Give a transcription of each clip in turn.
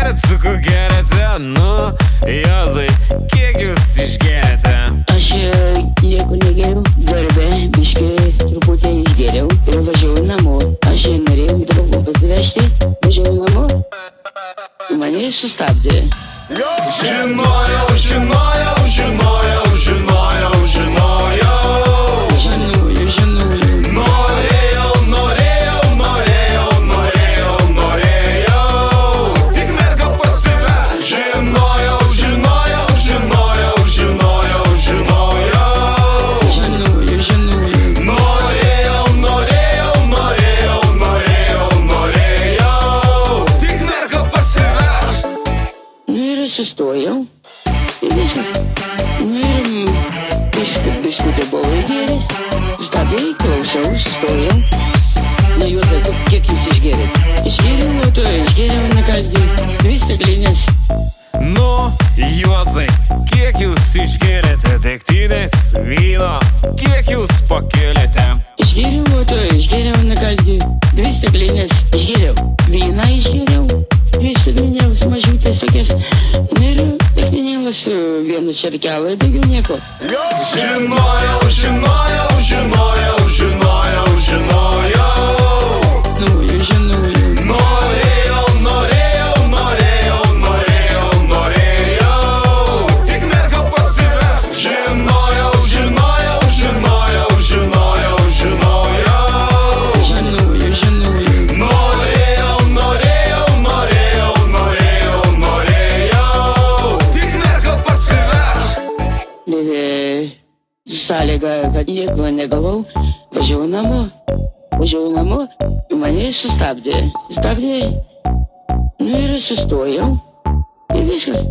gerat, su kuo geriate? Nu, Juozai, kiek jūs išgeriate? Aš nieko negeriau, darbe, biškai truputį išgeriau ir važiavau namo. Aš norėjau draugų pasivežti, važiavau namo. Mane sustabdė. Žinojau, žinojau, žinojau, žinojau, žinojau. Norėjau, norėjau, norėjau, norėjau, norėjau. Tik merga pasiveš. Žinojau, žinojau, žinojau, žinojau, žinojau. Norėjau, norėjau, norėjau, norėjau, norėjau. Tik merga pasiveš. Nu ir sustojau. Ir viskas. Nu ir biskutė buvo įgėręs. Stabdė, klausau, sustojau. Na juoda, kiek jūs išgėrėt? Išgėriau, na kągi, 2 stiklinės. Nu, Juozai, kiek jūs išgėrėte degtinės, vyno, kiek jūs pakėlėte? Išgėriau, na kągi, 2 stiklinės. Išgėriau, vyną išgėriau, 2 stiklinės mažiutės tokias. Ir degtinėlas vienu čerkelą, daugiau nieko. Žinojau, žinojau, žinojau, žinojau, žinojau. Norėjau, norėjau, norėjau, norėjau, norėjau. Tik merga pasiveš. Žinojau, žinojau, žinojau, žinojau, žinojau. Norėjau, norėjau, norėjau, norėjau, norėjau. Tik merga pasiveš. Sąlyga, kad nieko negavau, važiavau namo, mane sustabdė, nu ir sustojau, ir viskas.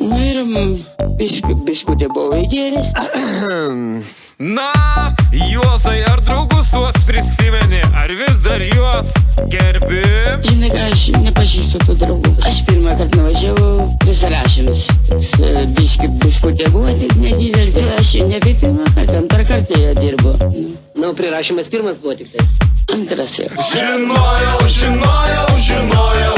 Nu ir biskutė buvo įgėręs. Na, Juozai, ar draugus tuos prisimeni, ar vis dar juos gerbi? Žinai ką, aš nepažįstu tų draugų. Aš pirmą kartą nuvažiavau Prisirašymus. Biskutė buvo tik nedidelė, tai aš nebe pirmą kartą, antrą kartą ją dirbo. Nu, prirašymas pirmas buvo tik tai. Antras jau. Žinojau, žinojau, žinojau.